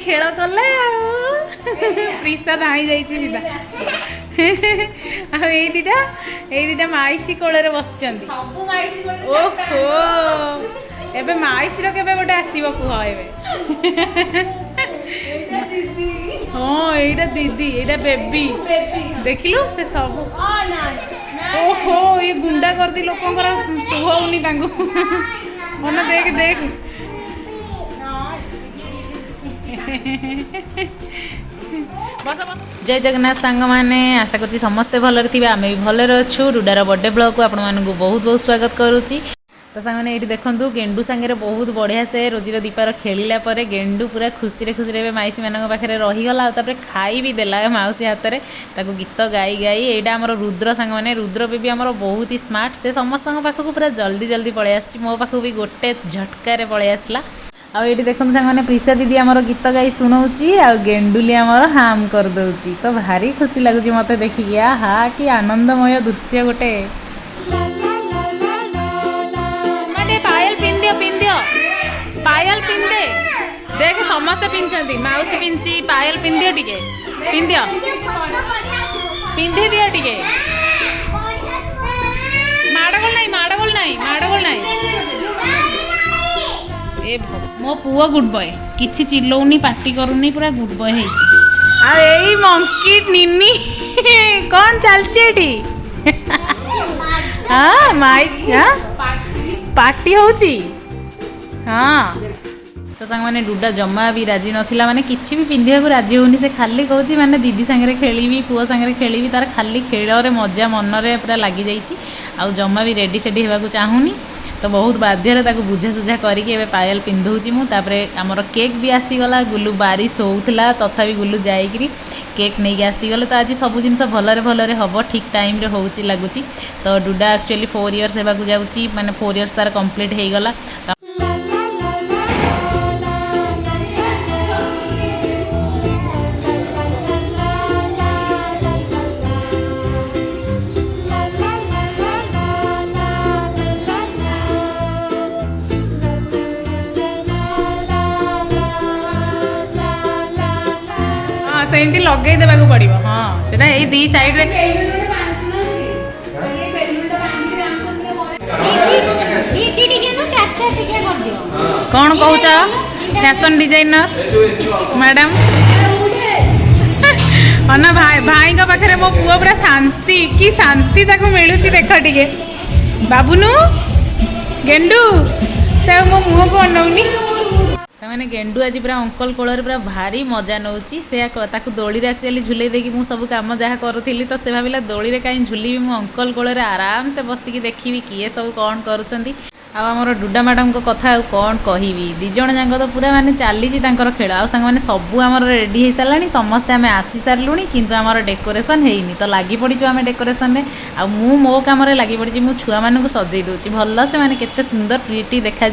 खेल कले प्रिसा धाई जाइए सीधा आईटा माइसी कोल बस ओहो एबे माइसी केबे गोटे आसीबो कुह एबे हाँ एटा दीदी एटा बेबी देखिलु से सब ओहो ये गुंडा करती लोकंकर सुहउनी तांगु मन देख देख जय जगन्नाथ सांग मैंने आशा कर समस्ते भलरे थे आम भी भलरे अच्छु डुडार बर्थडे ब्लॉग को आपण मानक बहुत बहुत स्वागत करुच्ची तो सांग मैंने ये देखूँ गेंडू सांगे बहुत बढ़िया से रोजीर दीपार खेलिला परे गेंडू पूरा खुशी खुशी माइसी मान पाखे रहीगला और खाई भी देला माउसी हाथ में ताको गीत गाई गाई यहाँ आम रुद्र सांग मैंने रुद्र भी आम बहुत ही स्मार्ट से समस्त पाखक पूरा जल्दी जल्दी पलि आसी मो पाखक भी गोटे झटकार पलि आसला आ ये देखो सांग मैंने प्रिसा दीदी आमर गीत गाई शुणाऊँगी आ गेंडुली आमर हाम कर दौची तो भारी खुशी लगुच मत देखिए हा कि आनंदमय दृश्य गोटे पायल पिंदियो पिंदियो पायल पिंदे देख समस्त पिंधि माउसी पिंधि पायल पिंदियो टिके पिंदियो पिंधि दियो टिके माड़गोल नहीं ए मो पुओ गुड बॉय किछि चिल्लौनी पार्टी करूनी पूरा गुड बॉय हेछि आ एई मंकी निन्नी कौन चलछि एठी हां माइक हां पार्टी होची हाँ तो सांग मैंने डुडा जमा भी राजी नथिला माने किछि भी पिंधिया को राजी होनी से खाली कहूची माने दीदी सांगे खेली पुओ सांगे खेली तार खाली खेल मजा मन रे पूरा लगी जाइए आ जमा भी रेडी सेडी होगा चाहूनी तो बहुत बाध्य ताको बुझा सुझा करके एबे पायल पिंधौची मु तापरे हमर केक भी आसीगला गुल्लू बारिश होउथला तथापि गुल्लू जाइकरी केक नहीं के आसीगले तो आज सब जिन भलरे हम ठीक टाइम रे होउची लागुची तो डुडा एक्चुअली 4 इयर्स हेबा को जाउची माने 4 इयर्स तार कंप्लीट हे गला सेमती लगे देवा पड़ो हाँ से दी साइड रे कौन कहूच फैशन डिजाइनर मैडम ना भाई भाई पाखे मो पुआ पूरा शांति कि शांति मिलूँ देख टे बाबुनु गेंडू से मो मुह को अनौनी से गेंडू आज पूरा अंकल कोल पूरा भारी मजा नौची से दोली एक्चुअली झुले देकी मु सब काम जहाँ करूली तो से भाविला दोली कहीं झुली मु अंकल कोल आराम से बसिकी देखी किए सब कौन करुँच आमर डुडा मैडम को कथा कौन कहबी दिज जाक तो पूरा माने चली खेल आ सांग मैंने सबू आमर रेडी हो सारा समस्ते आम आसी सारूँ किंतु आमर डेकोरेशन होनी तो लगी पड़ू आम डेकोरेशन में आ मो कम लगी पड़ी मु छुआ मानू सजई दूसरी भल से मैंने केते सुंदर प्रिटी देखा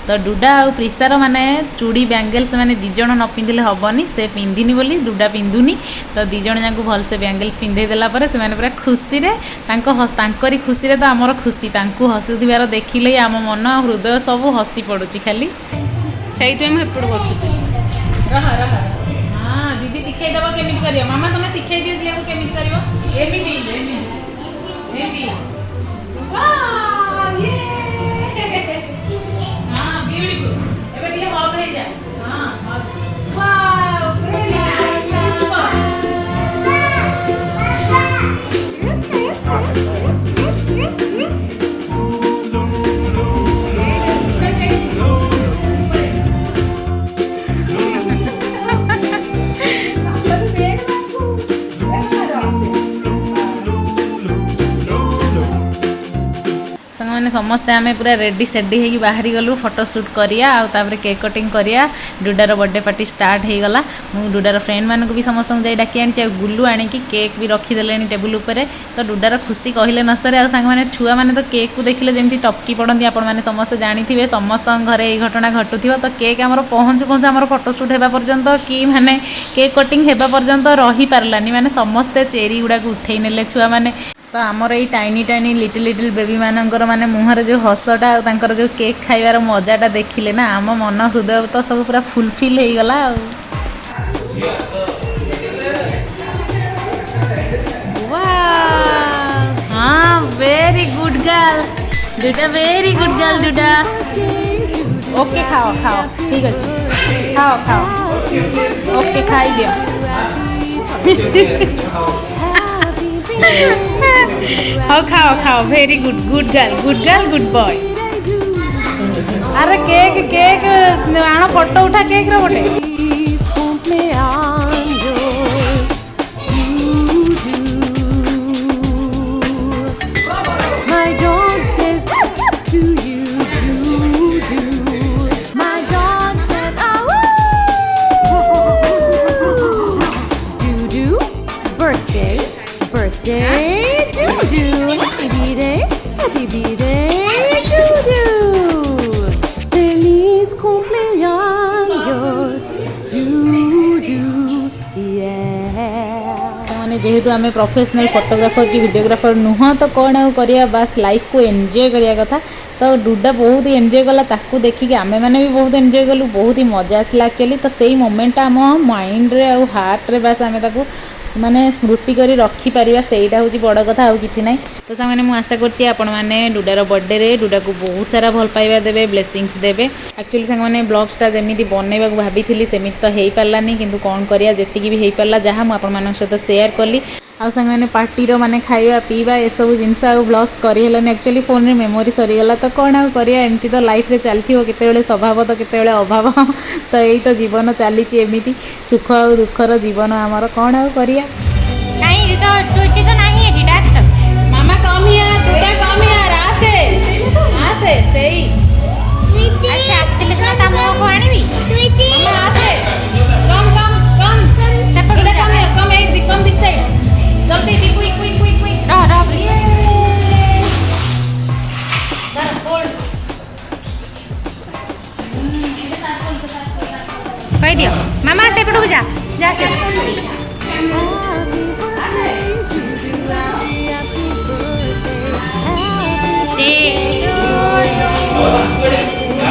तो डुडा आ प्रिसार माने चूड़ी बैंगल से मैंने दिज न पिंधिले हेनी से पिंधिनी बोली डुडा पिंधुनी तो दिज जाक भल से बैंगल्स पिंधे देला से पूरा खुशी तांकरी खुशी तो आमर खुशी हसुथिबार देखिले आम मन हृदय सब हसी पड़ुची खाली से हाँ दीदी शिखाई देव केमी कर मामा तुम शिखाई दियो झील को केमी कर मैंने समस्ते आम पूरा रेडी सेडी हो बाहरी गलु फोटो शूट करिया आउे केक कटिंग करिया डुडार बर्थडे पार्टी स्टार्ट हो गला मु डुडार फ्रेंड मानक भी समस्त जाई डाकी आनी गुल्लू आनिकी केक भी रखीदे टेबुल उपर तो डुडार खुशी कहले न सरे आ सांग मैंने छुआ मैंने तो केक को देखिले जमी टपकी पड़ती आपण मैंने समस्ते जानी समस्त घरे ये घटना घटुथिबा तो केक आमर पहुँचु पहुँचु आमर फोटो शूट होगा पर्यंत कि माने केक कटिंग होगा पर्यंत रही पारलानी माने समस्ते चेरी गुड़ा उठे नेले छुआ मैंने तो आमर ये tiny tiny little little baby मानकर माने मुहर जो हसटा और जो केक खाइबार मजाटा देखिले ना आम मन हृदय तो सब पूरा फुलफिल हो गला। हाँ very good girl Duda very good girl Duda okay खाओ खाओ ठीक अच्छे खाओ खाओ ओके खाई दियो हाँ खाओ खाओ very good girl good boy अरे केक केक आण फोटो उठा केक रो बोटे जेहेतु आम प्रोफेशनल फोटोग्राफर कि वीडियोग्राफर नुह तो कौन आउ करिया बस लाइफ को एंजॉय करिया कथा तो डुडा बहुत ही एंजॉय कला ताकू देखिक आम मैंने भी बहुत एंजॉय कलु बहुत ही मजा आसला एक्चुअली तो सही मोमेंट आम माइंड रे आउ हार्ट रे बस आम ताकू माने स्मृति करी रखी पारिबा सेटा होची बड़ कथा आउ किछि नै तो सामने मु आशा करछि आपण माने डुडार बर्थडे रे डुडा को बहुत सारा भल पाइबा देबे ब्लेसिंग्स देबे एक्चुअली संग माने ब्लॉग्सटा जेमिति बनैबा को भाबिथिली सेमिति तो हेई पारलानी किंतु कोन करिया जेतिकी भी हेई पारला जहा मु आपण मानक सहित शेयर कली आउ संग माने पार्टी रो माने खाइबा पीबा ए सब जिंस आउ ब्लॉग्स करि हेलानी एक्चुअली फोन रे मेमोरी सरी गला तो कोन आउ करिया एमती तो लाइफ रे चलथियो केतेबेले स्वभाव तो केतेबेले अभाव तो एई तो जीवन चलीची एमिति सुख आउ दुखर जीवन हमर कोन आउ करिया तो टूटी तो नहीं है डीडा तो मामा कम हियर टूटा कम हियर आसे सही अच्छा सिलिकन तमो को आनीबी टूटी मामा आसे कम सेपट ले come here come this side जल्दी बी क्विक रह सर होल्ड कह दियो मामा सेपट को जा से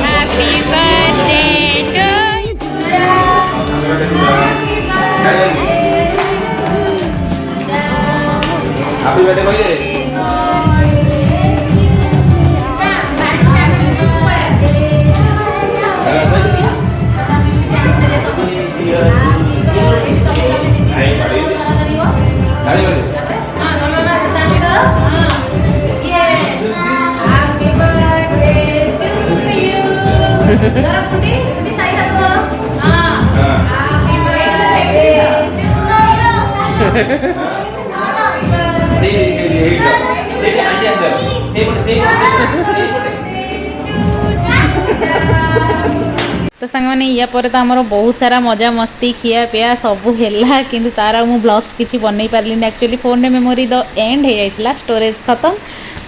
Happy birthday to you. Happy birthday boy. तो सांग मैंने या पर तो आमर बहुत सारा मजा मस्ती खिया पिया सबू है किंतु तार मु ब्लॉग्स किसी बनई पार्ली एक्चुअली फोन रे मेमोरी द एंड हो जाता स्टोरेज खत्म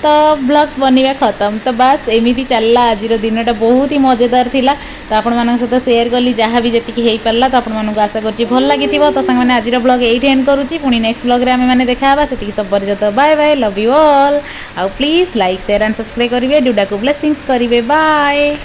तो ब्लॉग्स बनवा खत्म तो बस एमती चलला आज दिनटा बहुत ही मजेदार थिला तो आपण मान सहित शेयर कली जहाँ भी जी पारा तो आपको आशा कर भल लगी तो सांग मैंने आज ब्लॉग ये एंड करुँची पुणी नेक्स्ट ब्लॉग रे आमे देखा से सब पर्यंत bye bye love you all आउ please like share and subscribe करेंगे डुडा को ब्लेसिंग्स करेंगे बाय।